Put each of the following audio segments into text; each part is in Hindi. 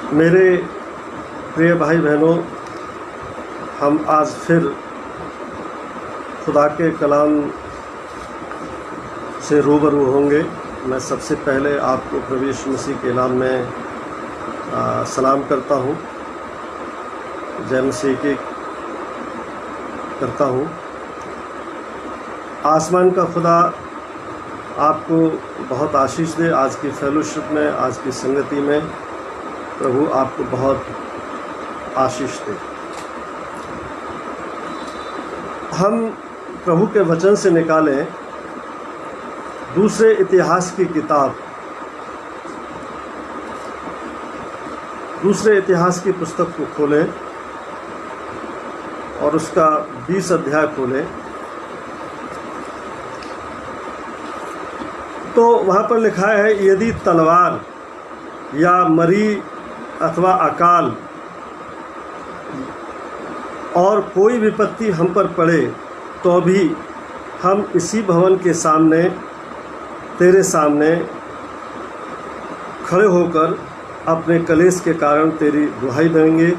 मेरे प्रिय भाई बहनों, हम आज फिर खुदा के कलाम से रूबरू होंगे। मैं सबसे पहले आपको प्रभु यीशु मसीह के नाम में सलाम करता हूँ, जय मसीह की करता हूँ। आसमान का खुदा आपको बहुत आशीष दे। आज की फेलोशिप में, आज की संगति में प्रभु आपको बहुत आशीष दे। हम प्रभु के वचन से निकालें दूसरे इतिहास की किताब, दूसरे इतिहास की पुस्तक को खोलें और उसका 20 अध्याय खोलें। तो वहाँ पर लिखा है, यदि तलवार या मरी अथवा अकाल और कोई विपत्ति हम पर पड़े तो भी हम इसी भवन के सामने तेरे सामने खड़े होकर अपने कलेश के कारण तेरी दुहाई देंगे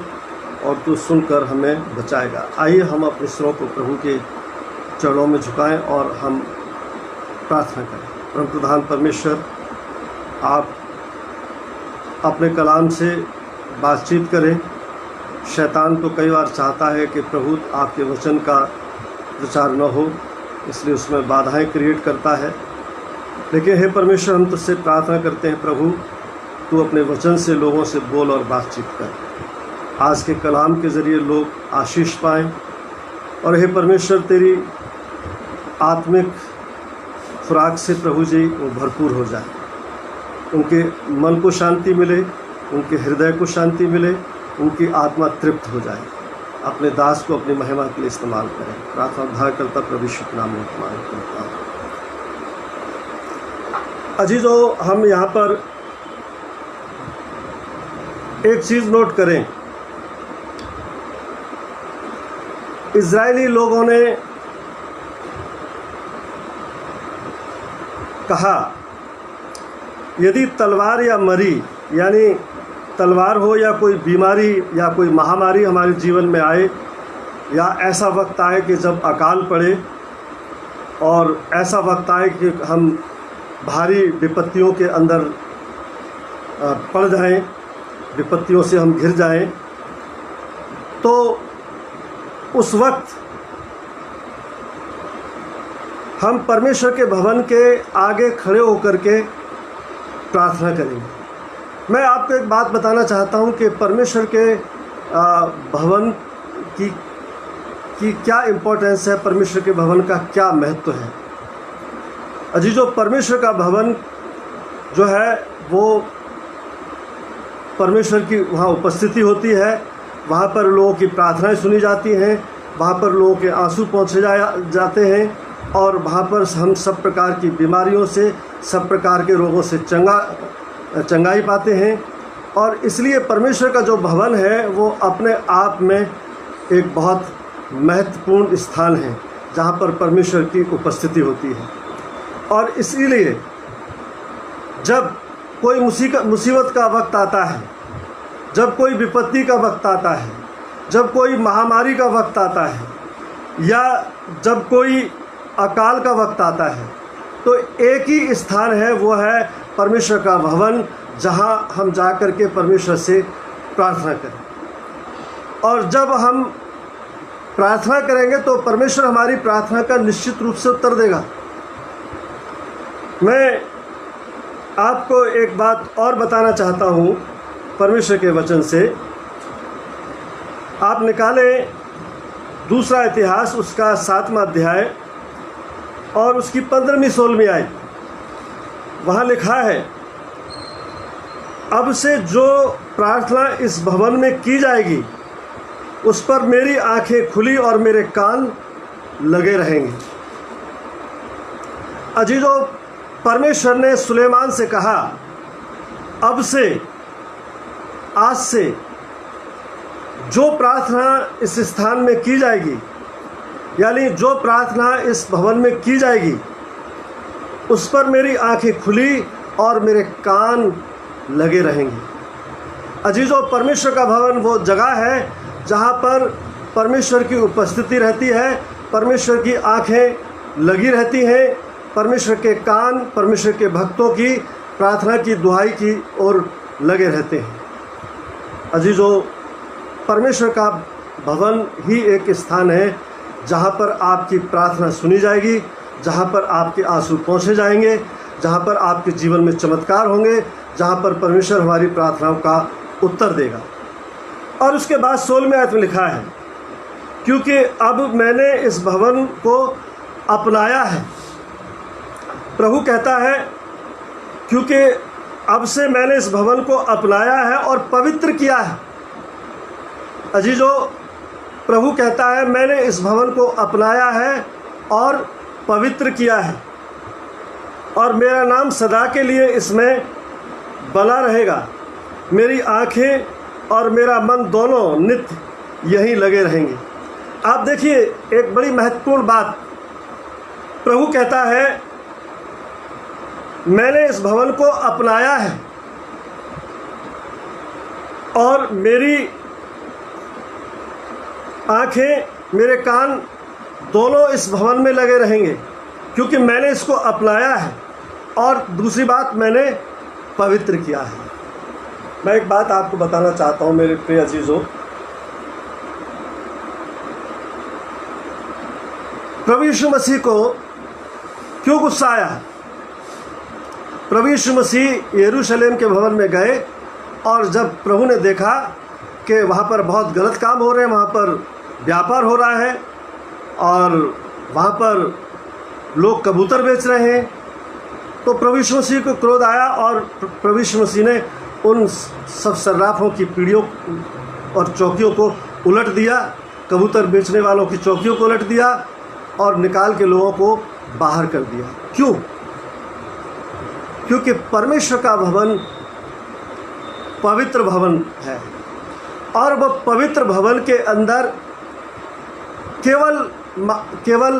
और तू सुनकर हमें बचाएगा। आइए हम अपने सिरों को प्रभु के चरणों में झुकाएं और हम प्रार्थना करें। परमप्रधान परमेश्वर, आप अपने कलाम से बातचीत करें। शैतान तो कई बार चाहता है कि प्रभु आपके वचन का प्रचार न हो, इसलिए उसमें बाधाएं क्रिएट करता है। लेकिन हे परमेश्वर, हम तुझसे प्रार्थना करते हैं प्रभु, तू अपने वचन से लोगों से बोल और बातचीत कर। आज के कलाम के ज़रिए लोग आशीष पाएँ और हे परमेश्वर, तेरी आत्मिक खुराक से प्रभु जी वो भरपूर हो जाए। उनके मन को शांति मिले, उनके हृदय को शांति मिले, उनकी आत्मा तृप्त हो जाए। अपने दास को अपनी महिमा के लिए इस्तेमाल करें। प्रार्थना उद्धार करता प्रभु यीशु के नाम में मांग करता हूँ। अजीजों, हम यहाँ पर एक चीज़ नोट करें। इजरायली लोगों ने कहा, यदि तलवार या मरी, यानी तलवार हो या कोई बीमारी या कोई महामारी हमारे जीवन में आए, या ऐसा वक्त आए कि जब अकाल पड़े और ऐसा वक्त आए कि हम भारी विपत्तियों के अंदर पड़ जाएं, विपत्तियों से हम घिर जाएं, तो उस वक्त हम परमेश्वर के भवन के आगे खड़े होकर के प्रार्थना करेंगे। मैं आपको एक बात बताना चाहता हूं कि परमेश्वर के भवन की क्या इम्पोर्टेंस है, परमेश्वर के भवन का क्या महत्व है। अजीजों, परमेश्वर का भवन जो है वो परमेश्वर की वहाँ उपस्थिति होती है। वहाँ पर लोगों की प्रार्थनाएं सुनी जाती हैं, वहाँ पर लोगों के आंसू पहुँचे जाते हैं और वहाँ पर हम सब प्रकार की बीमारियों से, सब प्रकार के रोगों से चंगाई पाते हैं। और इसलिए परमेश्वर का जो भवन है वो अपने आप में एक बहुत महत्वपूर्ण स्थान है जहाँ पर परमेश्वर की उपस्थिति होती है। और इसीलिए जब कोई मुसीबत का वक्त आता है, जब कोई विपत्ति का वक्त आता है, जब कोई महामारी का वक्त आता है, या जब कोई अकाल का वक्त आता है, तो एक ही स्थान है, वो है परमेश्वर का भवन, जहां हम जा कर के परमेश्वर से प्रार्थना करें। और जब हम प्रार्थना करेंगे तो परमेश्वर हमारी प्रार्थना का निश्चित रूप से उत्तर देगा। मैं आपको एक बात और बताना चाहता हूं परमेश्वर के वचन से। आप निकालें दूसरा इतिहास, उसका 7वां अध्याय और उसकी 15वीं 16वीं आयत। वहाँ लिखा है, अब से जो प्रार्थना इस भवन में की जाएगी उस पर मेरी आंखें खुली और मेरे कान लगे रहेंगे। अजीजों, परमेश्वर ने सुलेमान से कहा, अब से, आज से जो प्रार्थना इस स्थान में की जाएगी, यानी जो प्रार्थना इस भवन में की जाएगी, उस पर मेरी आंखें खुली और मेरे कान लगे रहेंगे। अजीजों, परमेश्वर का भवन वो जगह है जहाँ पर परमेश्वर की उपस्थिति रहती है, परमेश्वर की आंखें लगी रहती हैं, परमेश्वर के कान परमेश्वर के भक्तों की प्रार्थना की दुहाई की ओर लगे रहते हैं। अजीजों, परमेश्वर का भवन ही एक स्थान है जहाँ पर आपकी प्रार्थना सुनी जाएगी, जहाँ पर आपके आंसू पहुँचे जाएंगे, जहाँ पर आपके जीवन में चमत्कार होंगे, जहाँ पर परमेश्वर हमारी प्रार्थनाओं का उत्तर देगा। और उसके बाद 16वें आयत में लिखा है, क्योंकि अब मैंने इस भवन को अपनाया है। प्रभु कहता है, क्योंकि अब से मैंने इस भवन को अपनाया है और पवित्र किया है। अजीजों, प्रभु कहता है, मैंने इस भवन को अपनाया है और पवित्र किया है, और मेरा नाम सदा के लिए इसमें बना रहेगा। मेरी आंखें और मेरा मन दोनों नित्य यहीं लगे रहेंगे। आप देखिए, एक बड़ी महत्वपूर्ण बात प्रभु कहता है, मैंने इस भवन को अपनाया है और मेरी आंखें, मेरे कान दोनों इस भवन में लगे रहेंगे, क्योंकि मैंने इसको अपनाया है। और दूसरी बात, मैंने पवित्र किया है। मैं एक बात आपको बताना चाहता हूँ मेरे प्रिय अजीजों, प्रभु यीशु मसीह को क्यों गुस्सा आया? प्रभु यीशु मसीह यरूशलेम के भवन में गए और जब प्रभु ने देखा कि वहाँ पर बहुत गलत काम हो रहे हैं, वहाँ पर व्यापार हो रहा है और वहाँ पर लोग कबूतर बेच रहे हैं, तो प्रभु यीशु मसीह को क्रोध आया और प्रभु यीशु मसीह ने उन सब सर्राफों की पीढ़ियों और चौकियों को उलट दिया, कबूतर बेचने वालों की चौकियों को उलट दिया और निकाल के लोगों को बाहर कर दिया। क्यों? क्योंकि परमेश्वर का भवन पवित्र भवन है और वह पवित्र भवन के अंदर केवल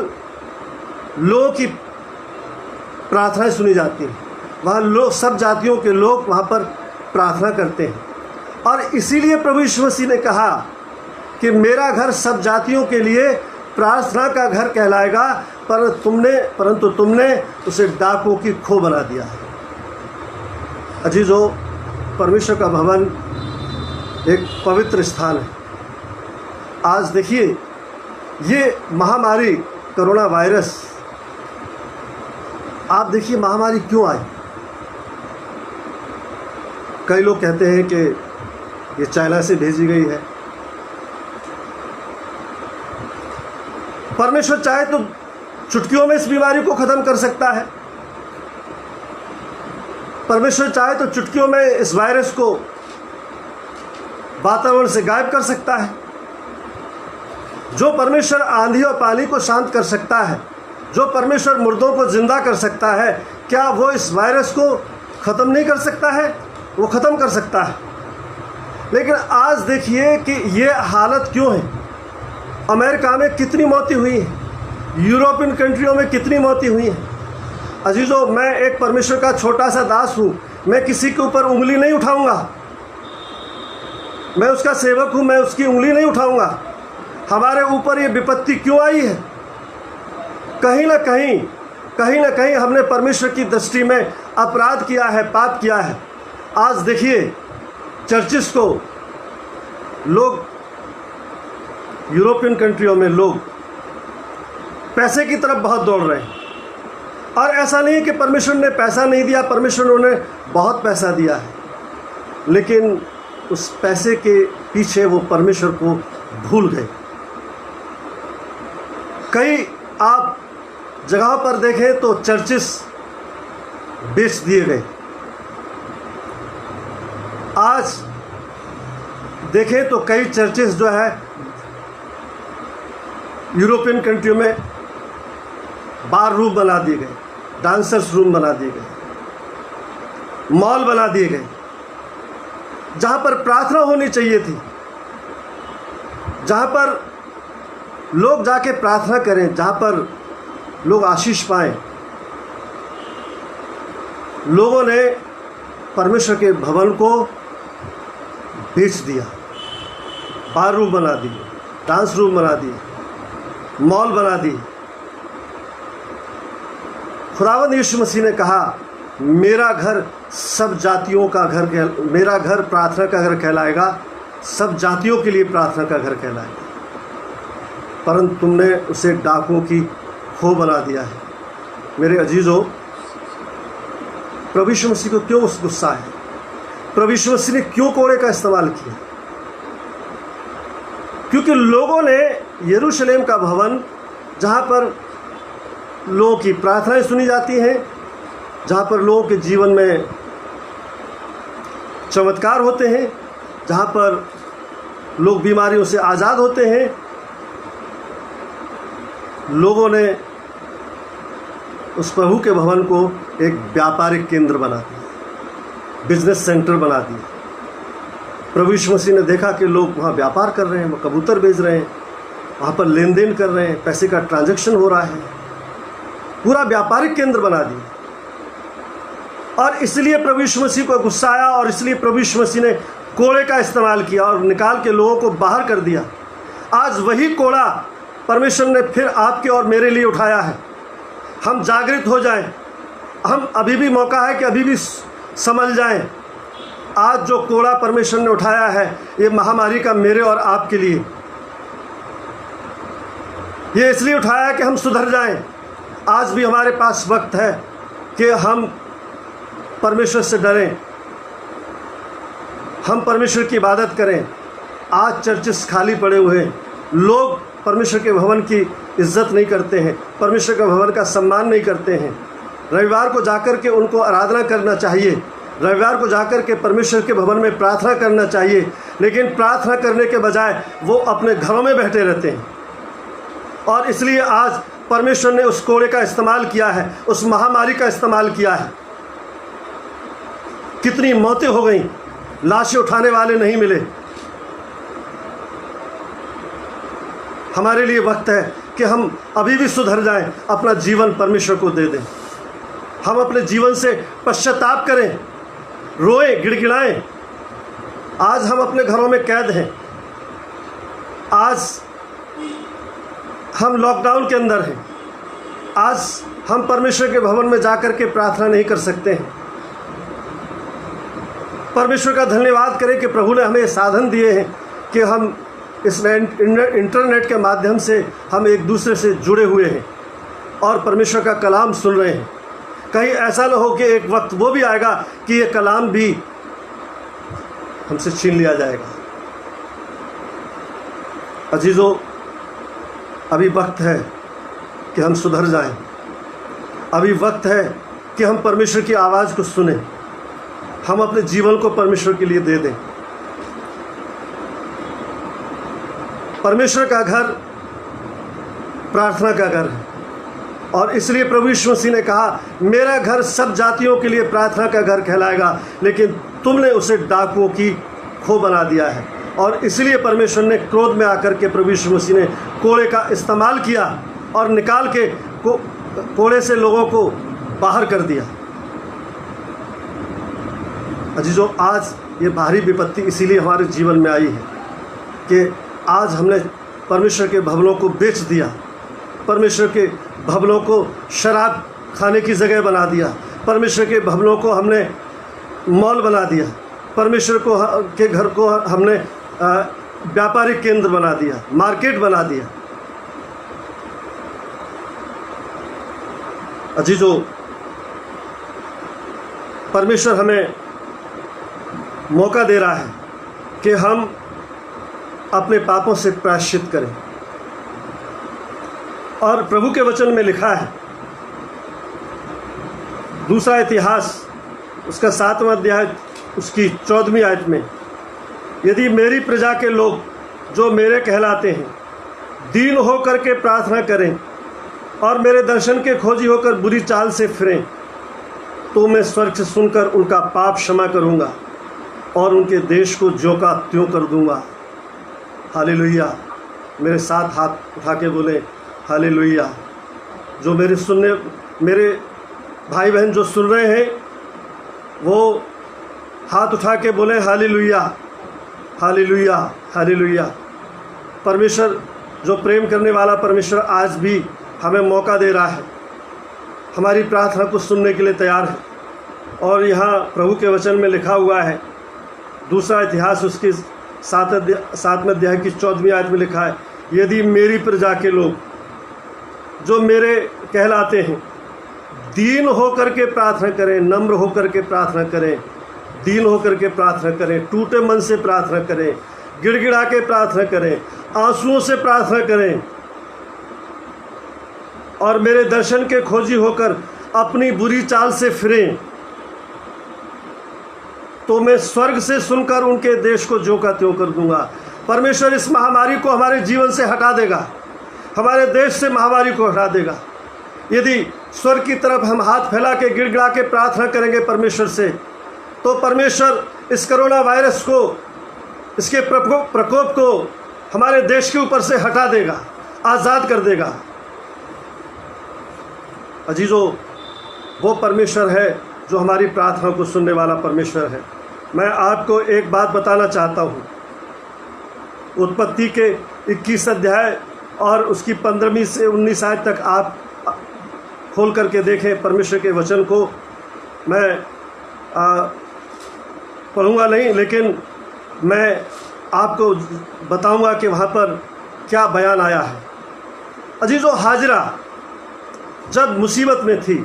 लोगों की प्रार्थनाएं सुनी जाती हैं। वहाँ लोग, सब जातियों के लोग वहाँ पर प्रार्थना करते हैं और इसीलिए प्रभु यीशु मसीह ने कहा कि मेरा घर सब जातियों के लिए प्रार्थना का घर कहलाएगा, परंतु तुमने उसे डाकुओं की खो बना दिया है। अजीजों, परमेश्वर का भवन एक पवित्र स्थान है। आज देखिए, ये महामारी कोरोना वायरस, आप देखिए महामारी क्यों आई। कई लोग कहते हैं कि ये चाइना से भेजी गई है। परमेश्वर चाहे तो चुटकियों में इस बीमारी को ख़त्म कर सकता है। परमेश्वर चाहे तो चुटकियों में इस वायरस को वातावरण से गायब कर सकता है। जो परमेश्वर आंधी और पानी को शांत कर सकता है, जो परमेश्वर मुर्दों को जिंदा कर सकता है, क्या वो इस वायरस को ख़त्म नहीं कर सकता है? वो ख़त्म कर सकता है। लेकिन आज देखिए कि ये हालत क्यों है। अमेरिका में कितनी मौतें हुई हैं, यूरोपियन कंट्रियों में कितनी मौतें हुई हैं। अजीजों, मैं एक परमेश्वर का छोटा सा दास हूँ, मैं किसी के ऊपर उंगली नहीं उठाऊंगा। मैं उसका सेवक हूँ, मैं उसकी उंगली नहीं उठाऊंगा। हमारे ऊपर ये विपत्ति क्यों आई है? कहीं ना कहीं हमने परमेश्वर की दृष्टि में अपराध किया है, पाप किया है। आज देखिए, चर्चिस को लोग, यूरोपियन कंट्रियों में लोग पैसे की तरफ बहुत दौड़ रहे हैं। और ऐसा नहीं है कि परमेश्वर ने पैसा नहीं दिया, परमेश्वर ने उन्हें बहुत पैसा दिया है, लेकिन उस पैसे के पीछे वो परमेश्वर को भूल गए। कई आप जगहों पर देखें तो चर्चिस बेच दिए गए। आज देखें तो कई चर्चेस जो है यूरोपियन कंट्रियों में बार रूम बना दिए गए, डांसर्स रूम बना दिए गए, मॉल बना दिए गए, जहाँ पर प्रार्थना होनी चाहिए थी, जहाँ पर लोग जाके प्रार्थना करें, जहाँ पर लोग आशीष पाएं। लोगों ने परमेश्वर के भवन को बेच दिया, बार रूम बना दिए, डांस रूम बना दिए, मॉल बना दिए। खुदावंद यीशु मसीह ने कहा, मेरा घर सब जातियों का घर मेरा घर प्रार्थना का घर कहलाएगा, सब जातियों के लिए प्रार्थना का घर कहलाएगा। परंतु तुमने उसे डाकुओं की खो बना दिया है। मेरे अजीजों, प्रभु यीशु मसीह को क्यों उस गुस्सा है? प्रभु यीशु मसीह ने क्यों कोड़े का इस्तेमाल किया? क्योंकि लोगों ने यरूशलेम का भवन, जहाँ पर लोगों की प्रार्थनाएं सुनी जाती हैं, जहाँ पर लोगों के जीवन में चमत्कार होते हैं, जहाँ पर लोग बीमारियों से आज़ाद होते हैं, लोगों ने उस प्रभु के भवन को एक व्यापारिक केंद्र बना दिया, बिजनेस सेंटर बना दिया। प्रभु यीशु मसीह ने देखा कि लोग वहाँ व्यापार कर रहे हैं, वो कबूतर बेच रहे हैं, वहाँ पर लेन देन कर रहे हैं, पैसे का ट्रांजैक्शन हो रहा है, पूरा व्यापारिक केंद्र बना दिया। और इसलिए प्रभु यीशु मसीह को गुस्सा आया और इसलिए प्रभु यीशु मसीह ने कोड़े का इस्तेमाल किया और निकाल के लोगों को बाहर कर दिया। आज वही कोड़ा परमेश्वर ने फिर आपके और मेरे लिए उठाया है। हम जागृत हो जाएं, हम अभी भी मौका है कि अभी भी समझ जाएं। आज जो कोड़ा परमेश्वर ने उठाया है, ये महामारी का मेरे और आपके लिए, ये इसलिए उठाया है कि हम सुधर जाएं। आज भी हमारे पास वक्त है कि हम परमेश्वर से डरें, हम परमेश्वर की इबादत करें। आज चर्चेस खाली पड़े हुए हैं, लोग परमेश्वर के भवन की इज्जत नहीं करते हैं, परमेश्वर के भवन का सम्मान नहीं करते हैं। रविवार को जाकर के उनको आराधना करना चाहिए, रविवार को जाकर के परमेश्वर के भवन में प्रार्थना करना चाहिए, लेकिन प्रार्थना करने के बजाय वो अपने घरों में बैठे रहते हैं। और इसलिए आज परमेश्वर ने उस कोड़े का इस्तेमाल किया है, उस महामारी का इस्तेमाल किया है। कितनी मौतें हो गई, लाशें उठाने वाले नहीं मिले। हमारे लिए वक्त है कि हम अभी भी सुधर जाएं, अपना जीवन परमेश्वर को दे दें। हम अपने जीवन से पश्चाताप करें, रोएं, गिड़गिड़ाएं। आज हम अपने घरों में कैद हैं, आज हम लॉकडाउन के अंदर हैं, आज हम परमेश्वर के भवन में जाकर के प्रार्थना नहीं कर सकते हैं। परमेश्वर का धन्यवाद करें कि प्रभु ने हमें साधन दिए हैं कि हम इस इंटरनेट के माध्यम से हम एक दूसरे से जुड़े हुए हैं और परमेश्वर का कलाम सुन रहे हैं। कहीं ऐसा न हो कि एक वक्त वो भी आएगा कि ये कलाम भी हमसे छीन लिया जाएगा। अजीजों, अभी वक्त है कि हम सुधर जाएं, अभी वक्त है कि हम परमेश्वर की आवाज़ को सुनें, हम अपने जीवन को परमेश्वर के लिए दे दें। परमेश्वर का घर प्रार्थना का घर है और इसलिए प्रभु यीशु मसीह ने कहा, मेरा घर सब जातियों के लिए प्रार्थना का घर कहलाएगा, लेकिन तुमने उसे डाकुओं की खो बना दिया है। और इसलिए परमेश्वर ने क्रोध में आकर के प्रभु यीशु मसीह ने कोड़े का इस्तेमाल किया और निकाल के कोड़े से लोगों को बाहर कर दिया। अजीजों, आज ये भारी विपत्ति इसीलिए हमारे जीवन में आई है कि आज हमने परमेश्वर के भवनों को बेच दिया, परमेश्वर के भवनों को शराब खाने की जगह बना दिया, परमेश्वर के भवनों को हमने मॉल बना दिया, परमेश्वर को के घर को हमने व्यापारिक केंद्र बना दिया, मार्केट बना दिया। अजीजों, परमेश्वर हमें मौका दे रहा है कि हम अपने पापों से प्रायश्चित करें। और प्रभु के वचन में लिखा है, दूसरा इतिहास उसका 7वां अध्याय उसकी 14वीं आयत में, यदि मेरी प्रजा के लोग जो मेरे कहलाते हैं दीन होकर के प्रार्थना करें और मेरे दर्शन के खोजी होकर बुरी चाल से फिरें, तो मैं स्वर्ग से सुनकर उनका पाप क्षमा करूंगा और उनके देश को ज्यों का त्यों कर दूंगा। हालेलुया। मेरे साथ हाथ उठा के बोले हालेलुया। जो मेरे भाई बहन जो सुन रहे हैं वो हाथ उठा के बोले हालेलुया। Hallelujah, hallelujah. परमेश्वर जो प्रेम करने वाला परमेश्वर आज भी हमें मौका दे रहा है, हमारी प्रार्थना को सुनने के लिए तैयार है। और यहाँ प्रभु के वचन में लिखा हुआ है, दूसरा इतिहास उसकी 7वें अध्याय की 14वीं आयत में लिखा है, यदि मेरी प्रजा के लोग जो मेरे कहलाते हैं दीन होकर के प्रार्थना करें, नम्र होकर के प्रार्थना करें, दीन होकर के प्रार्थना करें, टूटे मन से प्रार्थना करें, गिड़गिड़ा के प्रार्थना करें, आंसुओं से प्रार्थना करें और मेरे दर्शन के खोजी होकर अपनी बुरी चाल से फिरें, तो मैं स्वर्ग से सुनकर उनके देश को ज्यों का त्यों कर दूंगा। परमेश्वर इस महामारी को हमारे जीवन से हटा देगा, हमारे देश से महामारी को हटा देगा। यदि स्वर्ग की तरफ हम हाथ फैला के गिड़गिड़ा के प्रार्थना करेंगे परमेश्वर से, तो परमेश्वर इस कोरोना वायरस को, इसके प्रकोप को हमारे देश के ऊपर से हटा देगा, आज़ाद कर देगा। अजीजों, वो परमेश्वर है जो हमारी प्रार्थना को सुनने वाला परमेश्वर है। मैं आपको एक बात बताना चाहता हूँ। उत्पत्ति के 21 अध्याय और उसकी 15वीं से 19 आयत तक आप खोल करके देखें परमेश्वर के वचन को। मैं पढ़ूँगा नहीं, लेकिन मैं आपको बताऊँगा कि वहाँ पर क्या बयान आया है। अजीजों, हाजरा जब मुसीबत में थी,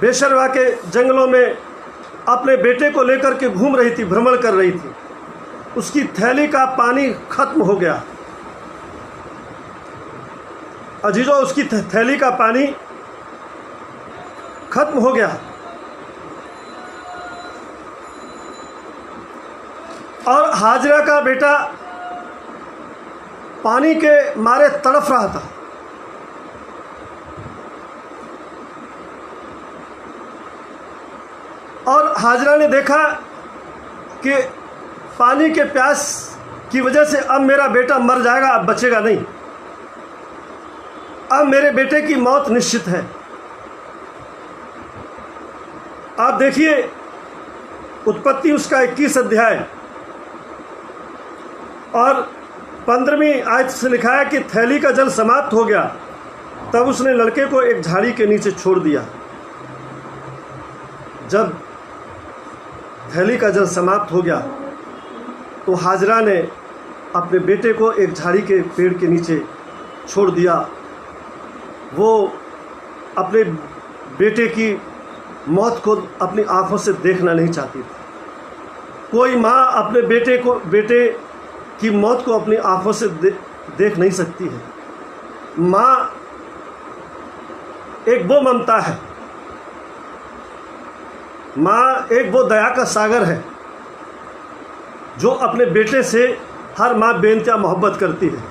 बेशरवा के जंगलों में अपने बेटे को लेकर के घूम रही थी, भ्रमण कर रही थी। उसकी थैली का पानी खत्म हो गया। अजीजों, उसकी थैली का पानी खत्म हो गया और हाजरा का बेटा पानी के मारे तड़फ रहा था। और हाजरा ने देखा कि पानी के प्यास की वजह से अब मेरा बेटा मर जाएगा, अब बचेगा नहीं, अब मेरे बेटे की मौत निश्चित है। आप देखिए उत्पत्ति उसका 21 अध्याय और 15वीं आयत से लिखा है कि थैली का जल समाप्त हो गया, तब उसने लड़के को एक झाड़ी के नीचे छोड़ दिया। जब थैली का जल समाप्त हो गया तो हाजरा ने अपने बेटे को एक झाड़ी के पेड़ के नीचे छोड़ दिया। वो अपने बेटे की मौत को अपनी आंखों से देखना नहीं चाहती थी। कोई माँ अपने बेटे की मौत को अपनी आंखों से देख नहीं सकती है। माँ एक वो ममता है, माँ एक वो दया का सागर है जो अपने बेटे से हर माँ बेनतिया मोहब्बत करती है।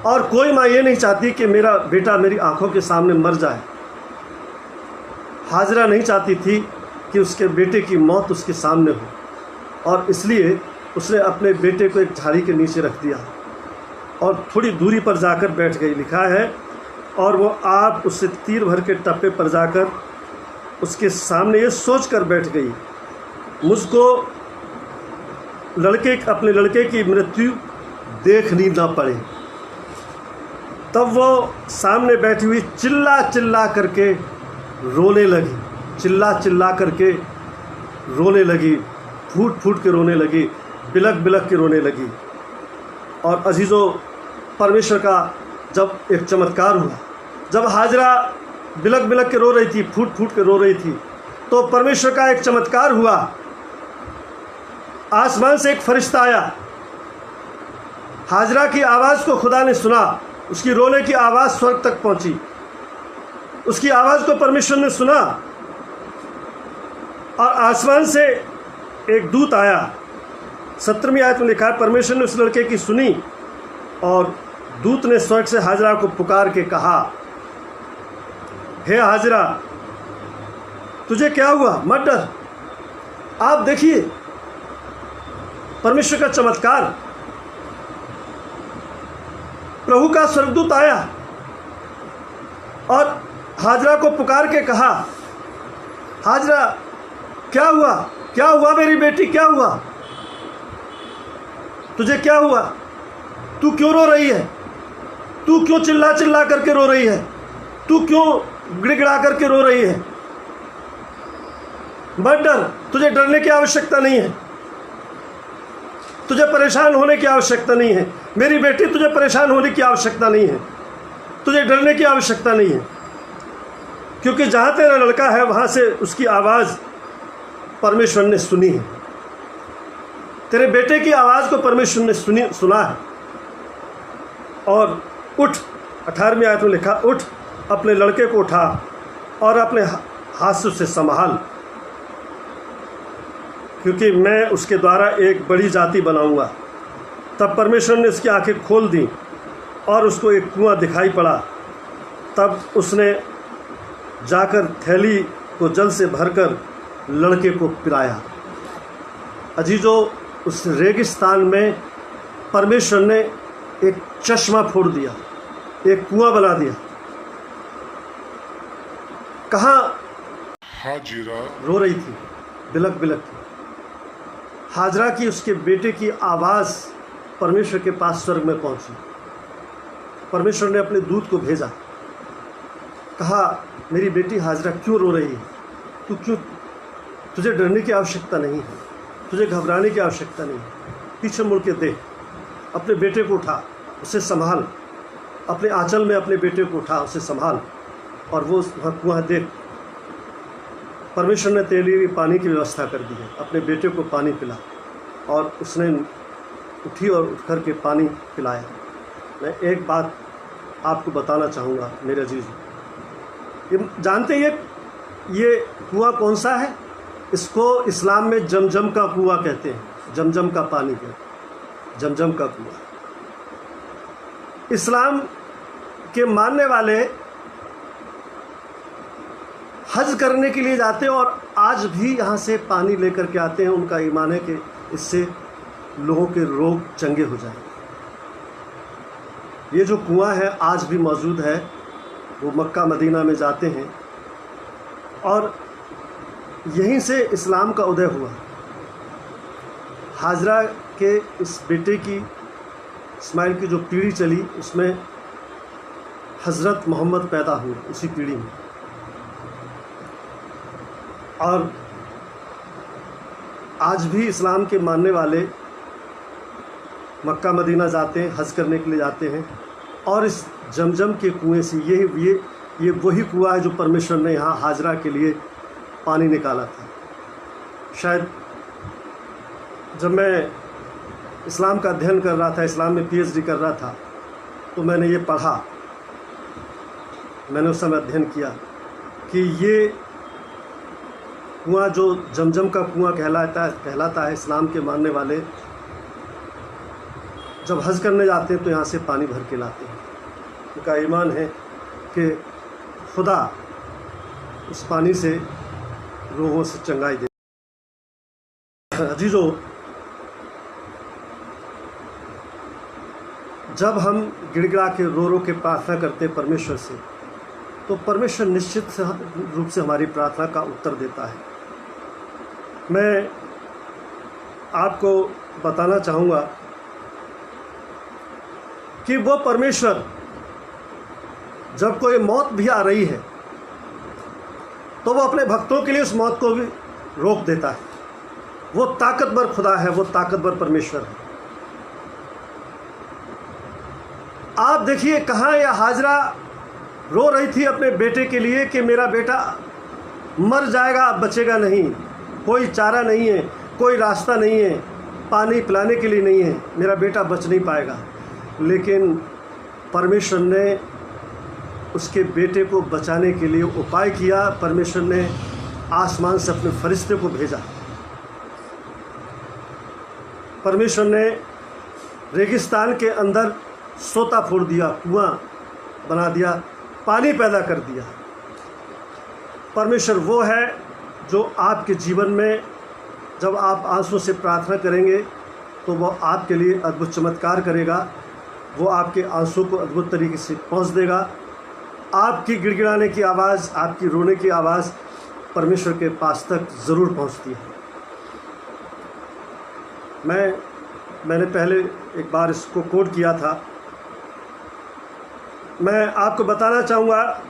और कोई माँ ये नहीं चाहती कि मेरा बेटा मेरी आंखों के सामने मर जाए। हाजरा नहीं चाहती थी कि उसके बेटे की मौत उसके सामने हो, और इसलिए उसने अपने बेटे को एक झाड़ी के नीचे रख दिया और थोड़ी दूरी पर जाकर बैठ गई। लिखा है, और वो आप उससे तीर भर के टप्पे पर जाकर उसके सामने ये सोच कर बैठ गई, मुझको अपने लड़के की मृत्यु देखनी ना पड़े। तब वो सामने बैठी हुई चिल्ला चिल्ला करके रोने लगी, चिल्ला चिल्ला करके रोने लगी, फूट फूट के रोने लगी, बिलक बिलक के रोने लगी। और अजीज़ों, परमेश्वर का जब एक चमत्कार हुआ, जब हाजरा बिलक बिलक के रो रही थी, फूट फूट के रो रही थी, तो परमेश्वर का एक चमत्कार हुआ। आसमान से एक फरिश्ता आया, हाजरा की आवाज़ को खुदा ने सुना, उसकी रोने की आवाज़ स्वर्ग तक पहुंची, उसकी आवाज़ को परमेश्वर ने सुना और आसमान से एक दूत आया। 17वीं आयत में लिखा है, परमेश्वर ने उस लड़के की सुनी और दूत ने स्वर्ग से हाजरा को पुकार के कहा, हे हाजरा, तुझे क्या हुआ, मत डर। आप देखिए परमेश्वर का चमत्कार। प्रभु का स्वर्गदूत आया और हाजरा को पुकार के कहा, हाजरा क्या हुआ, क्या हुआ मेरी बेटी, क्या हुआ तुझे, क्या हुआ, तू क्यों रो रही है, तू क्यों चिल्ला चिल्ला करके रो रही है, तू क्यों गिड़गिड़ा करके रो रही है। मत डर, तुझे डरने की आवश्यकता नहीं है, तुझे परेशान होने की आवश्यकता नहीं है मेरी बेटी, तुझे परेशान होने की आवश्यकता नहीं है, तुझे डरने की आवश्यकता नहीं है। क्योंकि जहाँ तेरा लड़का है वहाँ से उसकी आवाज़ परमेश्वर ने सुनी है, तेरे बेटे की आवाज़ को परमेश्वर ने सुना है। और उठ, 18वीं आयत में लिखा, उठ अपने लड़के को उठा और अपने हाथ से उसे संभाल, क्योंकि मैं उसके द्वारा एक बड़ी जाति बनाऊंगा। तब परमेश्वर ने उसकी आंखें खोल दी और उसको एक कुआं दिखाई पड़ा। तब उसने जाकर थैली को जल से भरकर लड़के को पिलाया। अजीजों, उस रेगिस्तान में परमेश्वर ने एक चश्मा फोड़ दिया, एक कुआं बना दिया। कहाँ हाजिरा रो रही थी, बिलक बिलक थी। हाजरा की, उसके बेटे की आवाज़ परमेश्वर के पास स्वर्ग में पहुंची। परमेश्वर ने अपने दूत को भेजा, कहा मेरी बेटी हाजरा क्यों रो रही है, तुझे डरने की आवश्यकता नहीं है, तुझे घबराने की आवश्यकता नहीं है। पीछे मुड़ के देख, अपने बेटे को उठा, उसे संभाल, अपने आंचल में अपने बेटे को उठा, उसे संभाल, और वो कुआं देख। परमेश्वर ने तेरे लिए पानी की व्यवस्था कर दी है, अपने बेटे को पानी पिला। और उसने उठी और उठ कर के पानी पिलाया। मैं एक बात आपको बताना चाहूँगा मेरे अजीज, ये जानते ये कुआं कौन सा है? इसको इस्लाम में जमजम का कुआं कहते हैं, जमजम का पानी कहते हैं, जमजम का कुआं। इस्लाम के मानने वाले हज करने के लिए जाते हैं और आज भी यहाँ से पानी लेकर के आते हैं। उनका ईमान है कि इससे लोगों के रोग चंगे हो जाएंगे। ये जो कुआं है आज भी मौजूद है। वो मक्का मदीना में जाते हैं और यहीं से इस्लाम का उदय हुआ। हाजरा के इस बेटे की, इस्माइल की जो पीढ़ी चली, उसमें हज़रत मोहम्मद पैदा हुए उसी पीढ़ी में। और आज भी इस्लाम के मानने वाले मक्का मदीना जाते हैं, हज करने के लिए जाते हैं। और इस जमजम के कुएं से ये वही कुआं है जो परमेश्वर ने यहाँ हाजरा के लिए पानी निकाला था। शायद जब मैं इस्लाम का अध्ययन कर रहा था, इस्लाम में पीएचडी कर रहा था, तो मैंने ये पढ़ा, मैंने उस समय अध्ययन किया कि ये कुआं जो जमजम का कुआं कहलाता है, इस्लाम के मानने वाले जब हज करने जाते हैं तो यहाँ से पानी भर के लाते हैं। उनका ईमान है कि खुदा उस पानी से रोगों से चंगाई दे। अजीजों, जब हम गिड़गिड़ा के रो के प्रार्थना करते हैं परमेश्वर से, तो परमेश्वर निश्चित रूप से हमारी प्रार्थना का उत्तर देता है। मैं आपको बताना चाहूँगा कि वो परमेश्वर, जब कोई मौत भी आ रही है तो वो अपने भक्तों के लिए उस मौत को भी रोक देता है। वो ताकतवर खुदा है, वो ताकतवर परमेश्वर है। आप देखिए कहाँ यह हाजरा रो रही थी अपने बेटे के लिए कि मेरा बेटा मर जाएगा, अब बचेगा नहीं, कोई चारा नहीं है, कोई रास्ता नहीं है, पानी पिलाने के लिए नहीं है, मेरा बेटा बच नहीं पाएगा। लेकिन परमेश्वर ने उसके बेटे को बचाने के लिए उपाय किया। परमेश्वर ने आसमान से अपने फरिश्ते को भेजा। परमेश्वर ने रेगिस्तान के अंदर सोता फोड़ दिया, कुआं बना दिया, पानी पैदा कर दिया। परमेश्वर वो है जो आपके जीवन में जब आप आंसू से प्रार्थना करेंगे तो वो आपके लिए अद्भुत चमत्कार करेगा। वो आपके आंसू को अद्भुत तरीके से पहुंच देगा। आपकी गिड़गिड़ाने की आवाज़, आपकी रोने की आवाज़ परमेश्वर के पास तक ज़रूर पहुंचती है। मैंने पहले एक बार इसको कोट किया था। मैं आपको बताना चाहूँगा,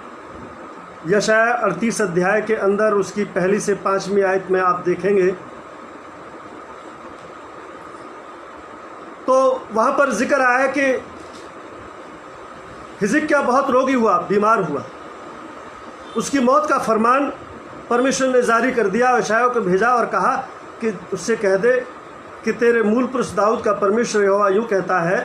यशाया 38 अध्याय के अंदर उसकी पहली से 5वीं आयत में आप देखेंगे तो वहाँ पर जिक्र आया कि हिजकिय्याह बहुत रोगी हुआ, बीमार हुआ। उसकी मौत का फरमान परमेश्वर ने जारी कर दिया। यशायाह को भेजा और कहा कि उससे कह दे कि तेरे मूल पुरुष दाऊद का परमेश्वर यहोवा यूँ कहता है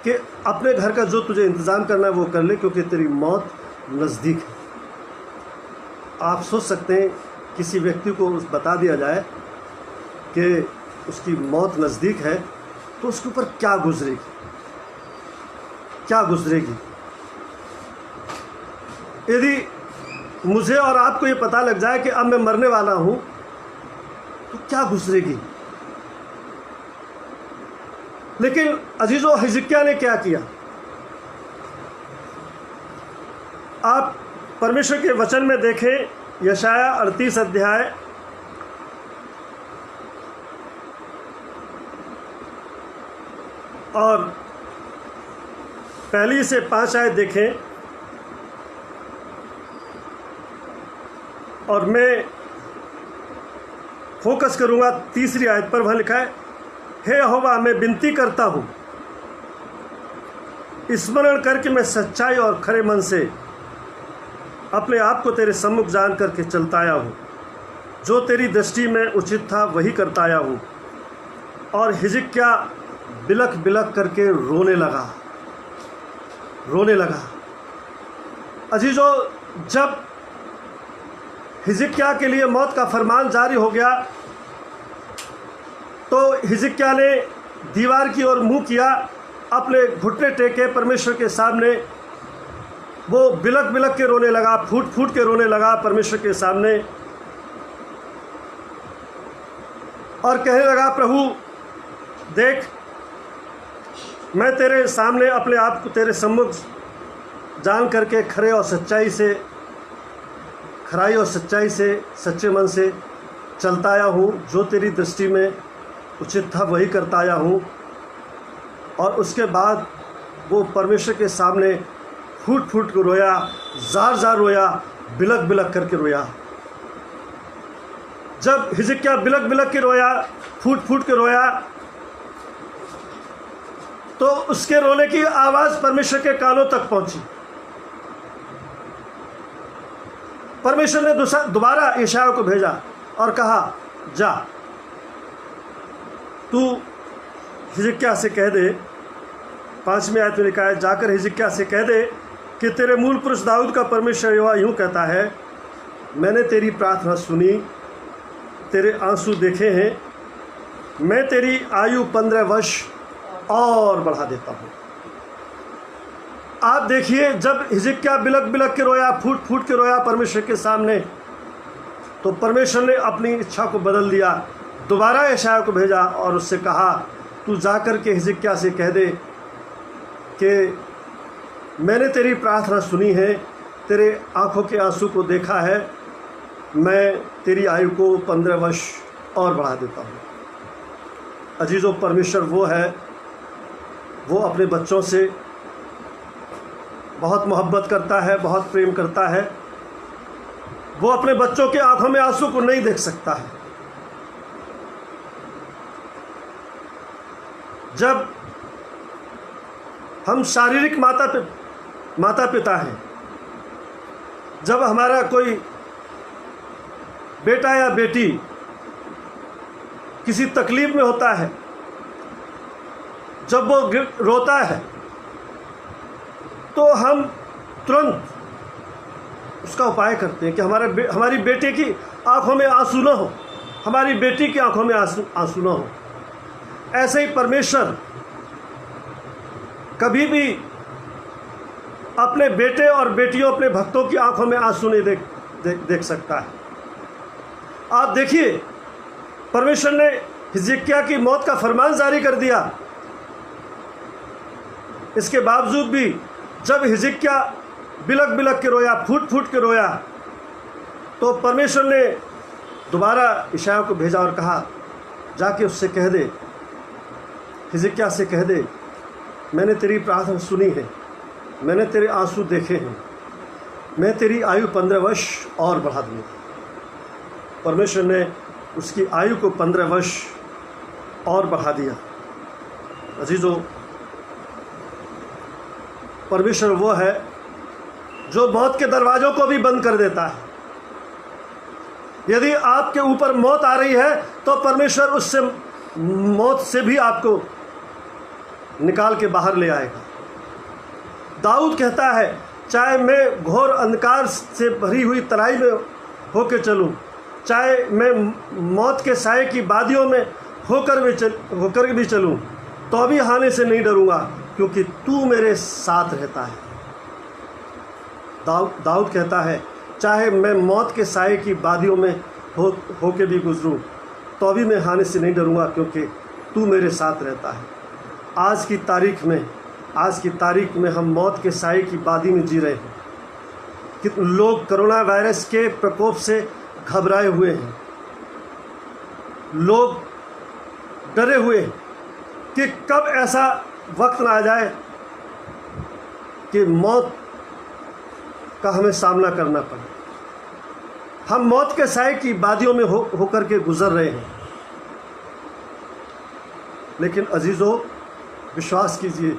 कि अपने घर का जो तुझे इंतज़ाम करना है वो कर ले, क्योंकि तेरी मौत नज़दीक है। आप सोच सकते हैं किसी व्यक्ति को बता दिया जाए कि उसकी मौत नज़दीक है तो उसके ऊपर क्या गुजरेगी। यदि मुझे और आपको ये पता लग जाए कि अब मैं मरने वाला हूँ तो क्या गुजरेगी। लेकिन अजीज़ों, हिजकिय्याह ने क्या किया? आप परमेश्वर के वचन में देखें, यशाया 38 अध्याय और पहली से 5 आयत देखें और मैं फोकस करूंगा 3री आयत पर। वहाँ लिखा है, हे यहोवा, मैं विनती करता हूँ, स्मरण करके मैं सच्चाई और खरे मन से अपने आप को तेरे सम्मुख जान करके चलता आया हूँ। जो तेरी दृष्टि में उचित था वही करता आया हूँ। और हिजकिय्याह बिलख बिलख करके रोने लगा। अजीजों, जब हिजकिय्याह के लिए मौत का फरमान जारी हो गया तो हिजकिय्याह ने दीवार की ओर मुंह किया, अपने घुटने टेके परमेश्वर के सामने वो बिलख बिलख के रोने लगा, फूट फूट के रोने लगा परमेश्वर के सामने और कहने लगा, प्रभु देख, मैं तेरे सामने अपने आप को तेरे सम्मुख जान करके खराई और सच्चाई से सच्चे मन से चलता आया हूँ। जो तेरी दृष्टि में उचित था वही करता आया हूँ। और उसके बाद वो परमेश्वर के सामने फूट फूट के रोया, जार जार रोया, बिलख बिलख करके रोया। जब हिजकिय्याह बिलख बिलख के रोया, फूट फूट के रोया, तो उसके रोने की आवाज़ परमेश्वर के कानों तक पहुंची। परमेश्वर ने दोबारा यशायाह को भेजा और कहा, जा, तू हिजकिय्याह से कह दे, 5वीं आयत में लिखा है, जाकर हिजकिय्याह से कह दे कि तेरे मूल पुरुष दाऊद का परमेश्वर यहोवा यूँ कहता है, मैंने तेरी प्रार्थना सुनी, तेरे आंसू देखे हैं, मैं तेरी आयु 15 वर्ष और बढ़ा देता हूँ। आप देखिए, जब हिजकिय्याह बिलख बिलख के रोया, फूट फूट के रोया परमेश्वर के सामने, तो परमेश्वर ने अपनी इच्छा को बदल दिया। दोबारा यशायाह को भेजा और उससे कहा, तू जाकर के हिजकिय्याह से कह दे कि मैंने तेरी प्रार्थना सुनी है, तेरे आँखों के आंसू को देखा है, मैं तेरी आयु को 15 वर्ष और बढ़ा देता हूँ। अजीज़ों, परमेश्वर वो है, वो अपने बच्चों से बहुत मोहब्बत करता है, बहुत प्रेम करता है। वो अपने बच्चों के आंखों में आंसू को नहीं देख सकता है। जब हम शारीरिक माता पिता हैं, जब हमारा कोई बेटा या बेटी किसी तकलीफ में होता है, जब वो रोता है, तो हम तुरंत उसका उपाय करते हैं कि हमारी बेटी की आंखों में आंसू न हो, हमारी बेटी की आंखों में आंसू न हो। ऐसे ही परमेश्वर कभी भी अपने बेटे और बेटियों, अपने भक्तों की आंखों में आंसू नहीं देख सकता है। आप देखिए, परमेश्वर ने हिजकिय्याह की मौत का फरमान जारी कर दिया। इसके बावजूद भी जब हिजकिय्याह बिलख बिलख के रोया, फूट फूट के रोया, तो परमेश्वर ने दोबारा यशायाह को भेजा और कहा जाके उससे कह दे, हिजकिय्याह से कह दे, मैंने तेरी प्रार्थना सुनी है, मैंने तेरे आंसू देखे हैं, मैं तेरी आयु 15 वर्ष और बढ़ा दूँगा। परमेश्वर ने उसकी आयु को 15 वर्ष और बढ़ा दिया। अजीजों, परमेश्वर वो है जो मौत के दरवाज़ों को भी बंद कर देता है। यदि आपके ऊपर मौत आ रही है तो परमेश्वर उससे मौत से भी आपको निकाल के बाहर ले आएगा। दाऊद कहता है, चाहे मैं घोर अंधकार से भरी हुई तराई में होकर चलूं, चाहे मैं मौत के साए की वादियों में होकर भी चलूं, तो भी हानि से नहीं डरूंगा, क्योंकि तू मेरे साथ रहता है। दाऊद कहता है, चाहे मैं मौत के साए की वादियों में होके भी गुजरूं, तो भी मैं हानि से नहीं डरूंगा, क्योंकि तू मेरे साथ रहता है। आज की तारीख में हम मौत के साए की वादी में जी रहे हैं। कितने लोग कोरोना वायरस के प्रकोप से घबराए हुए हैं, लोग डरे हुए हैं कि कब ऐसा वक्त ना आ जाए कि मौत का हमें सामना करना पड़े। हम मौत के साए की वादियों में होकर के गुजर रहे हैं, लेकिन अजीजों, विश्वास कीजिए,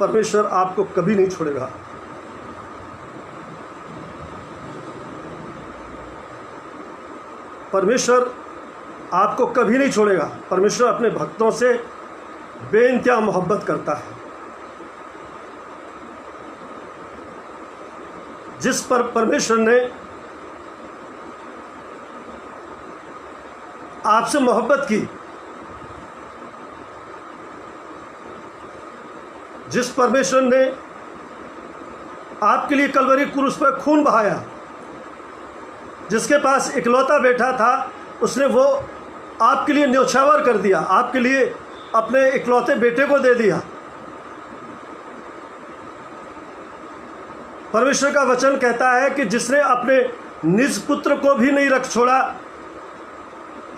परमेश्वर आपको कभी नहीं छोड़ेगा। परमेश्वर आपको कभी नहीं छोड़ेगा। परमेश्वर अपने भक्तों से बेइंतहा मोहब्बत करता है। जिस पर परमेश्वर ने आपसे मोहब्बत की, जिस परमेश्वर ने आपके लिए कलवरी क्रूस पर खून बहाया, जिसके पास इकलौता बेटा था, उसने वो आपके लिए न्योछावर कर दिया, आपके लिए अपने इकलौते बेटे को दे दिया। परमेश्वर का वचन कहता है कि जिसने अपने निज पुत्र को भी नहीं रख छोड़ा,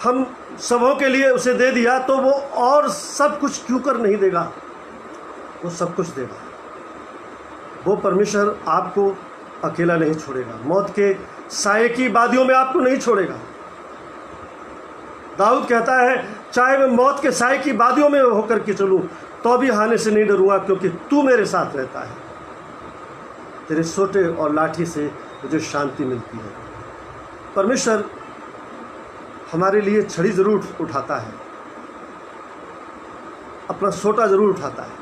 हम सबों के लिए उसे दे दिया, तो वो और सब कुछ क्यों कर नहीं देगा? वो सब कुछ देगा। वो परमेश्वर आपको अकेला नहीं छोड़ेगा, मौत के साए की वादियों में आपको नहीं छोड़ेगा। दाऊद कहता है, चाहे मैं मौत के साए की वादियों में होकर के चलूं, तो भी हानि से नहीं डरूंगा, क्योंकि तू मेरे साथ रहता है। तेरे सोटे और लाठी से मुझे शांति मिलती है। परमेश्वर हमारे लिए छड़ी ज़रूर उठाता है, अपना सोटा ज़रूर उठाता है,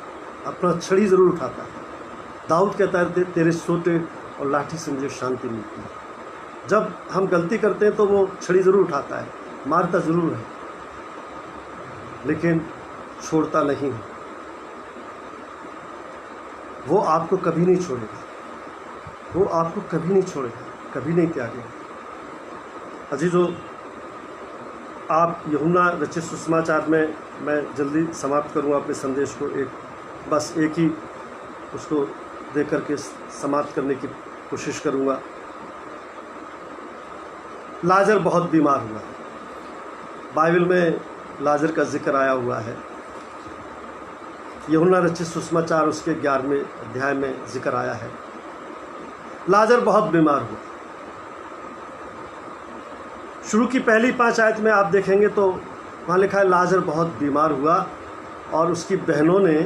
अपना छड़ी ज़रूर उठाता है। दाऊद कहता है, तेरे सोटे और लाठी से मुझे शांति मिलती है। जब हम गलती करते हैं तो वो छड़ी ज़रूर उठाता है, मारता ज़रूर है, लेकिन छोड़ता नहीं है। वो आपको कभी नहीं छोड़ेगा, वो आपको कभी नहीं छोड़ेगा, कभी नहीं त्यागेगा। अजीजों, आप यूहन्ना रचित सुसमाचार में, मैं जल्दी समाप्त करूँगा अपने संदेश को, बस एक ही उसको दे करके समाप्त करने की कोशिश करूँगा। लाजर बहुत बीमार हुआ। बाइबल में लाजर का जिक्र आया हुआ है। यूहन्ना रचित सुसमाचार उसके 11वें अध्याय में जिक्र आया है। लाजर बहुत बीमार हुआ। शुरू की पहली 5 आयत में आप देखेंगे तो वहाँ लिखा है, लाजर बहुत बीमार हुआ और उसकी बहनों ने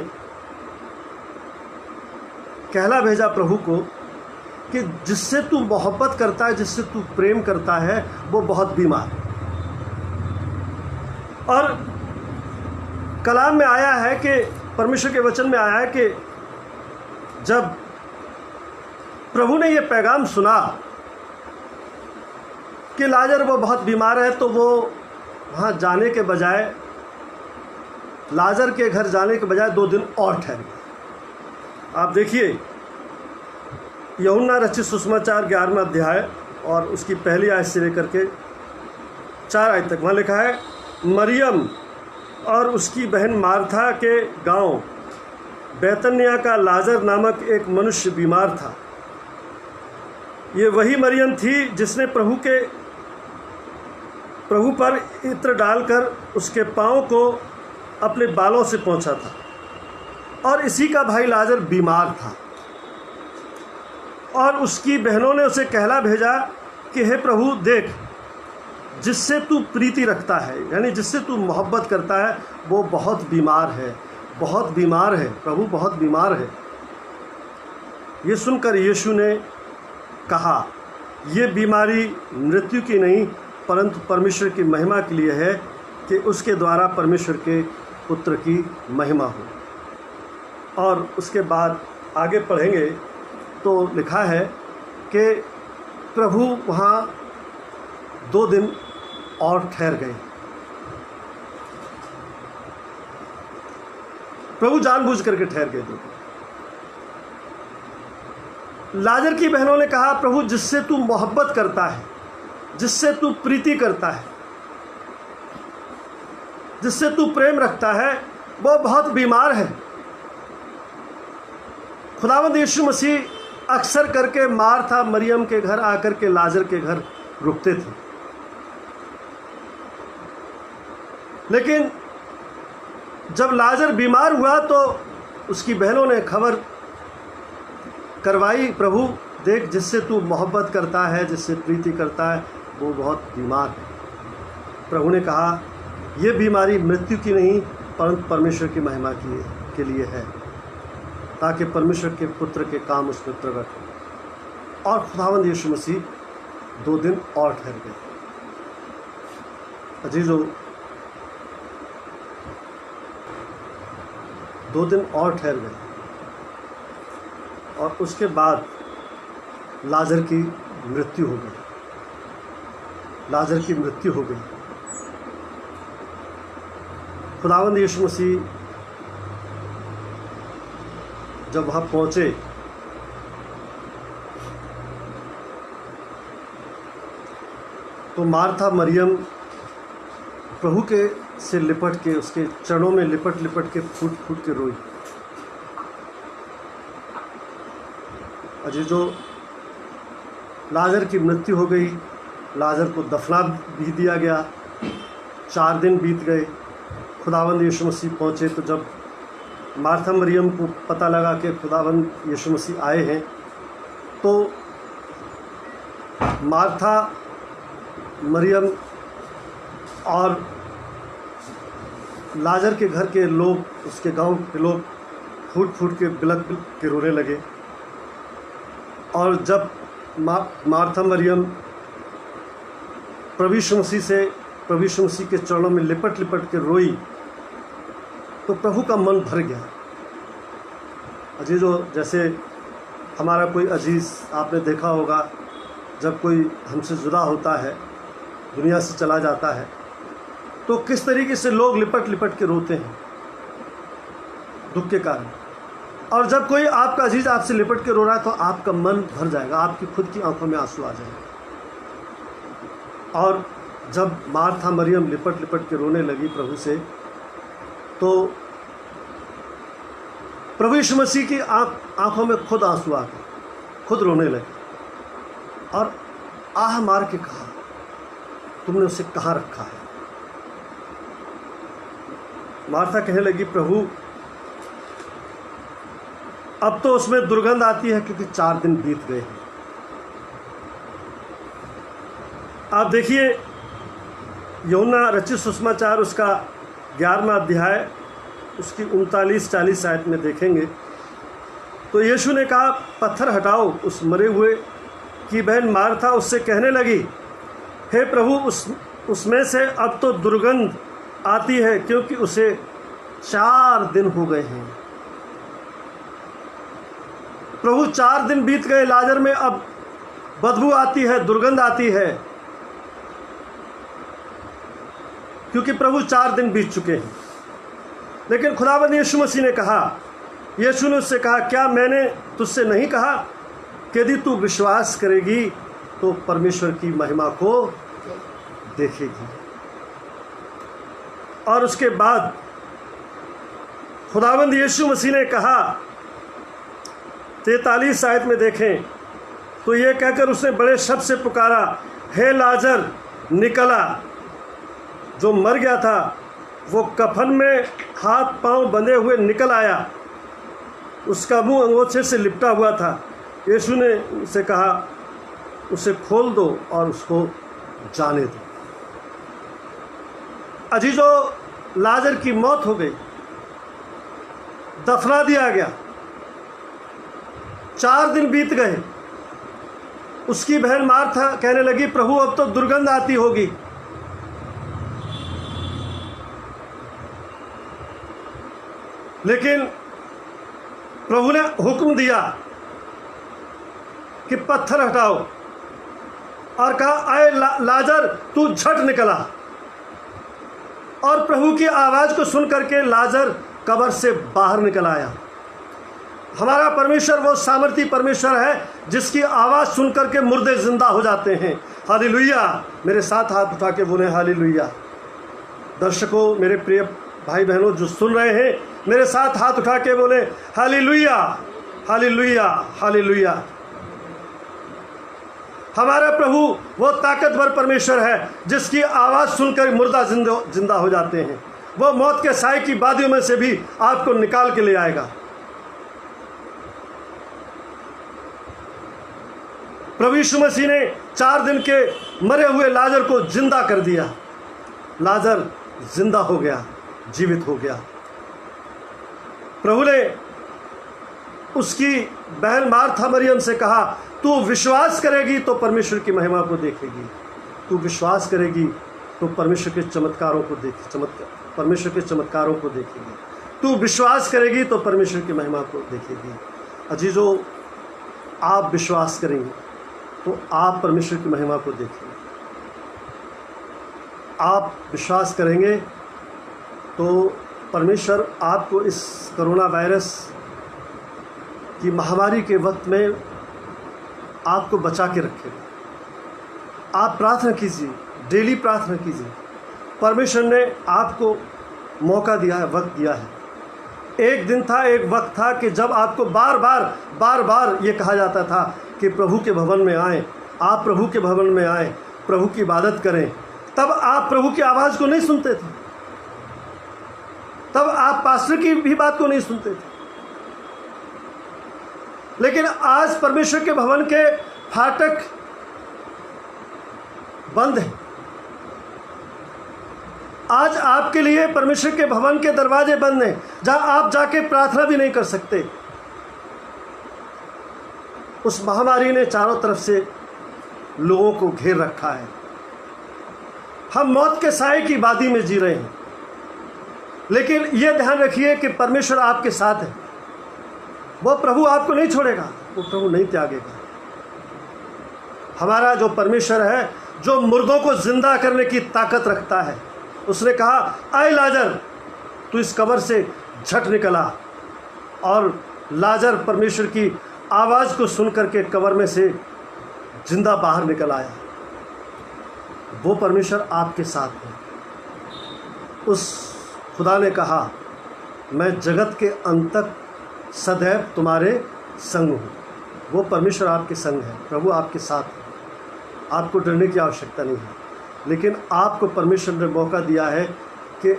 कहला भेजा प्रभु को कि जिससे तू मोहब्बत करता है, जिससे तू प्रेम करता है, वो बहुत बीमार है। और कलाम में आया है कि परमेश्वर के वचन में आया है कि जब प्रभु ने ये पैगाम सुना कि लाजर वो बहुत बीमार है, तो वो वहाँ जाने के बजाय, लाजर के घर जाने के बजाय 2 दिन और ठहरे। आप देखिए यूहन्ना रचित सुसमाचार 11वां अध्याय और उसकी पहली आयत से लेकर के 4 आयत तक, वहाँ लिखा है, मरियम और उसकी बहन मार्था के गांव बैतनिया का लाजर नामक एक मनुष्य बीमार था। ये वही मरियम थी जिसने प्रभु के प्रभु पर इत्र डालकर उसके पाँव को अपने बालों से पोंछा था। और इसी का भाई लाजर बीमार था, और उसकी बहनों ने उसे कहला भेजा कि हे प्रभु देख, जिससे तू प्रीति रखता है, यानी जिससे तू मोहब्बत करता है, वो बहुत बीमार है, बहुत बीमार है, प्रभु बहुत बीमार है। ये सुनकर यीशु ने कहा, ये बीमारी मृत्यु की नहीं परंतु परमेश्वर की महिमा के लिए है, कि उसके द्वारा परमेश्वर के पुत्र की महिमा हो। और उसके बाद आगे पढ़ेंगे तो लिखा है कि प्रभु वहाँ 2 दिन और ठहर गए। प्रभु जानबूझ करके ठहर गए 2 दिन। लाजर की बहनों ने कहा, प्रभु जिससे तू मोहब्बत करता है, जिससे तू प्रीति करता है, जिससे तू प्रेम रखता है, वो बहुत बीमार है। खुदावंद यीशु मसीह अक्सर करके मार्था मरियम के घर आकर के लाजर के घर रुकते थे, लेकिन जब लाजर बीमार हुआ तो उसकी बहनों ने खबर करवाई, प्रभु देख, जिससे तू मोहब्बत करता है, जिससे प्रीति करता है, वो बहुत बीमार है। प्रभु ने कहा, ये बीमारी मृत्यु की नहीं परंतु परमेश्वर की महिमा के लिए है, ताकि परमेश्वर के पुत्र के काम उसमें प्रकट हो। और खुदावंद यीशु मसीह 2 दिन और ठहर गए। अजीजों, 2 दिन और ठहर गए, और उसके बाद लाजर की मृत्यु हो गई। लाजर की मृत्यु हो गई। खुदावंद यीशु मसीह जब वहाँ पहुँचे तो मार्था मरियम प्रभु के से लिपट के, उसके चरणों में लिपट लिपट के फूट फूट के रोई। अजीजों, लाजर की मृत्यु हो गई, लाजर को दफना भी दिया गया। 4 दिन बीत गए। खुदावंद यीशु मसीह पहुँचे तो जब मार्था मरियम को पता लगा कि खुदावंद यीशु मसीह आए हैं, तो मार्था मरियम और लाजर के घर के लोग, उसके गांव के लोग फूट फूट के बिलख के रोने लगे। और जब मार्था मरियम प्रभु यीशु मसीह के चरणों में लिपट लिपट के रोई, तो प्रभु का मन भर गया। अजीजों, जैसे हमारा कोई अजीज़, आपने देखा होगा, जब कोई हमसे जुदा होता है, दुनिया से चला जाता है, तो किस तरीके से लोग लिपट लिपट के रोते हैं दुख के कारण। और जब कोई आपका अजीज आपसे लिपट के रो रहा है तो आपका मन भर जाएगा, आपकी खुद की आंखों में आंसू आ जाएंगे। और जब मार्था मरियम लिपट लिपट के रोने लगी प्रभु से, तो प्रभु यीशु मसीह की आंखों में खुद आंसू आ गए, खुद रोने लगे और आह मार के कहा, तुमने उसे कहाँ रखा है? मार्था कहने लगी, प्रभु अब तो उसमें दुर्गंध आती है, क्योंकि 4 दिन बीत गए हैं। आप देखिए, यूहन्ना रचित सुसमाचार उसका 11वां अध्याय उसकी 39-40 आयत में देखेंगे तो यीशु ने कहा, पत्थर हटाओ। उस मरे हुए की बहन मार्था उससे कहने लगी, हे प्रभु, उसमें से अब तो दुर्गंध आती है, क्योंकि उसे 4 दिन हो गए हैं। प्रभु 4 दिन बीत गए, लाजर में अब बदबू आती है, दुर्गंध आती है, क्योंकि प्रभु 4 दिन बीत चुके हैं। लेकिन खुदावंद यीशु मसीह ने कहा, यीशु ने उससे कहा, क्या मैंने तुझसे नहीं कहा कि यदि तू विश्वास करेगी तो परमेश्वर की महिमा को देखेगी। और उसके बाद खुदावंद यीशु मसीह ने कहा, 43 आयत में देखें तो ये कहकर उसने बड़े शब्द से पुकारा, हे लाजर निकला। जो मर गया था वो कफन में हाथ पांव बंधे हुए निकल आया। उसका मुंह अंगोछे से लिपटा हुआ था। यीशु ने उसे कहा, उसे खोल दो और उसको जाने दो। अजीजों, लाजर की मौत हो गई, दफना दिया गया। 4 दिन बीत गए। उसकी बहन मार्था कहने लगी, प्रभु अब तो दुर्गंध आती होगी। लेकिन प्रभु ने हुक्म दिया कि पत्थर हटाओ और कहा, आए लाजर तू झट निकला। और प्रभु की आवाज़ को सुन करके लाजर कब्र से बाहर निकल आया। हमारा परमेश्वर वो सामर्थी परमेश्वर है जिसकी आवाज़ सुन करके मुर्दे जिंदा हो जाते हैं। हालेलुया। मेरे साथ हाथ उठा के बोले हालेलुया। दर्शकों, मेरे प्रिय भाई बहनों जो सुन रहे हैं, मेरे साथ हाथ उठा के बोले हालेलुया, हालेलुया, हालेलुया। हमारा प्रभु वो ताकतवर परमेश्वर है जिसकी आवाज़ सुनकर मुर्दा जिंदा हो जाते हैं। वो मौत के साए की वादियों में से भी आपको निकाल के ले आएगा। प्रभु यीशु मसीह ने 4 दिन के मरे हुए लाजर को जिंदा कर दिया। लाजर जिंदा हो गया, जीवित हो गया। प्रभु ने उसकी बहन मार्था मरियम से कहा, तू विश्वास करेगी तो परमेश्वर की महिमा को देखेगी। तू विश्वास करेगी तो परमेश्वर के चमत्कारों को परमेश्वर के चमत्कारों को देखेगी। तू विश्वास करेगी तो परमेश्वर की महिमा को देखेगी। अजीजों, आप विश्वास करेंगे तो आप परमेश्वर की महिमा को देखेंगे। आप विश्वास करेंगे तो परमेश्वर आपको इस कोरोना वायरस की महामारी के वक्त में आपको बचा के रखेगा। आप प्रार्थना कीजिए, डेली प्रार्थना कीजिए। परमेश्वर ने आपको मौका दिया है, वक्त दिया है। एक दिन था, एक वक्त था कि जब आपको बार बार ये कहा जाता था कि प्रभु के भवन में आएँ, आप प्रभु के भवन में आएँ, प्रभु की इबादत करें। तब आप प्रभु की आवाज़ को नहीं सुनते थे, तब आप पास्टर की भी बात को नहीं सुनते थे। लेकिन आज परमेश्वर के भवन के फाटक बंद हैं। आज आपके लिए परमेश्वर के भवन के दरवाजे बंद हैं, जहां आप जाके प्रार्थना भी नहीं कर सकते। उस महामारी ने चारों तरफ से लोगों को घेर रखा है। हम मौत के साए की वादी में जी रहे हैं, लेकिन यह ध्यान रखिए कि परमेश्वर आपके साथ है। वो प्रभु आपको नहीं छोड़ेगा, वो प्रभु नहीं त्यागेगा। हमारा जो परमेश्वर है, जो मुर्दों को जिंदा करने की ताकत रखता है, उसने कहा, आए लाजर तू इस कब्र से झट निकला। और लाजर परमेश्वर की आवाज़ को सुन करके कब्र में से जिंदा बाहर निकल आया। वो परमेश्वर आपके साथ है। उस खुदा ने कहा, मैं जगत के अंत तक सदैव तुम्हारे संग हूँ। वो परमेश्वर आपके संग है, प्रभु आपके साथ है। आपको डरने की आवश्यकता नहीं है। लेकिन आपको परमेश्वर ने मौका दिया है कि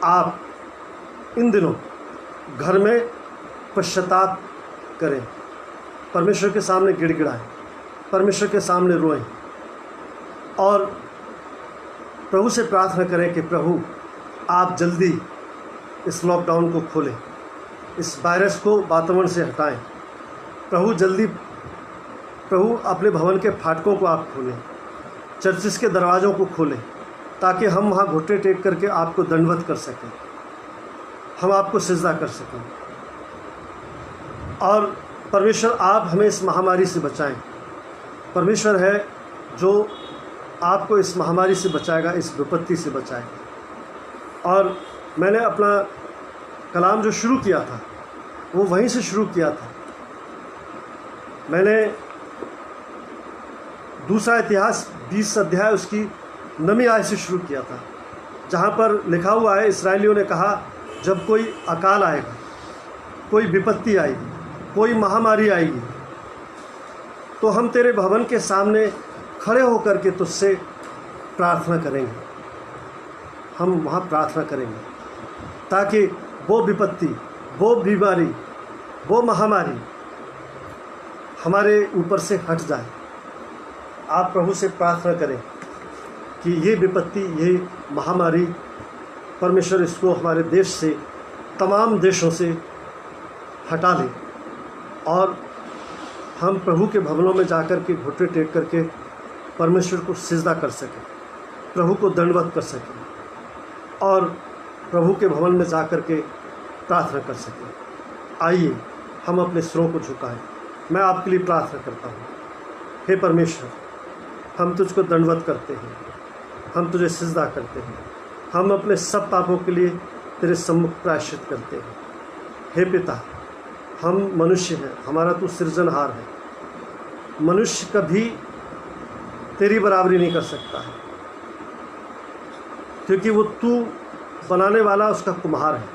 आप इन दिनों घर में पश्चाताप करें, परमेश्वर के सामने गिड़गिड़ाएं, परमेश्वर के सामने रोएं और प्रभु से प्रार्थना करें कि प्रभु आप जल्दी इस लॉकडाउन को खोलें, इस वायरस को वातावरण से हटाएं। प्रभु अपने भवन के फाटकों को आप खोलें, चर्चिस के दरवाज़ों को खोलें, ताकि हम वहाँ घुटने टेक करके आपको दंडवत कर सकें, हम आपको सिजदा कर सकें। और परमेश्वर आप हमें इस महामारी से बचाएं। परमेश्वर है जो आपको इस महामारी से बचाएगा, इस विपत्ति से बचाएगा। और मैंने अपना कलाम जो शुरू किया था वो वहीं से शुरू किया था। मैंने दूसरा इतिहास 20 अध्याय उसकी 9वीं आयत से शुरू किया था, जहाँ पर लिखा हुआ है, इस्राएलियों ने कहा जब कोई अकाल आएगा, कोई विपत्ति आएगी, कोई महामारी आएगी, तो हम तेरे भवन के सामने खड़े होकर के तुझसे प्रार्थना करेंगे, हम वहाँ प्रार्थना करेंगे ताकि वो विपत्ति, वो बीमारी, वो महामारी हमारे ऊपर से हट जाए। आप प्रभु से प्रार्थना करें कि ये विपत्ति, ये महामारी, परमेश्वर इसको हमारे देश से, तमाम देशों से हटा ले और हम प्रभु के भवनों में जाकर के घुटने टेक करके परमेश्वर को सिजदा कर सकें, प्रभु को दंडवत कर सकें और प्रभु के भवन में जाकर के प्रार्थना कर सकें। आइए हम अपने सिरों को झुकाएं। मैं आपके लिए प्रार्थना करता हूँ। हे परमेश्वर, हम तुझको दंडवत करते हैं, हम तुझे सिजदा करते हैं, हम अपने सब पापों के लिए तेरे सम्मुख प्रायश्चित करते हैं। हे पिता, हम मनुष्य हैं, हमारा तू सृजनहार है। मनुष्य कभी तेरी बराबरी नहीं कर सकता है, क्योंकि वो तू बनाने वाला उसका कुम्हार है।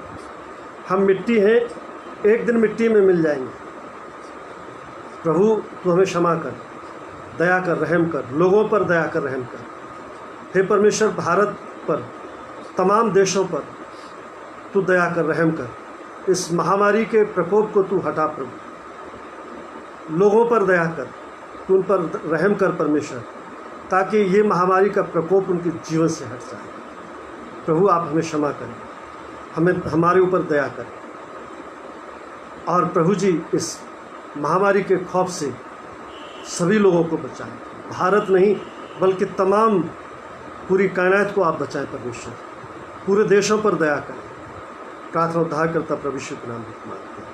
हम मिट्टी हैं, एक दिन मिट्टी में मिल जाएंगे। प्रभु, तू हमें क्षमा कर, दया कर, रहम कर, लोगों पर दया कर, रहम कर। हे परमेश्वर, भारत पर, तमाम देशों पर तू दया कर, रहम कर। इस महामारी के प्रकोप को तू हटा प्रभु। लोगों पर दया कर, तू उन पर रहम कर परमेश्वर, ताकि ये महामारी का प्रकोप उनके जीवन से हट जाए। प्रभु, आप हमें क्षमा करें, हमें हमारे ऊपर दया करें और प्रभु जी इस महामारी के खौफ से सभी लोगों को बचाएं। भारत नहीं बल्कि तमाम पूरी कायनात को आप बचाएं परमेश्वर। पूरे देशों पर दया करें। प्रार्थना उद्धार करता प्रभु यीशु के नाम में मांगते हैं।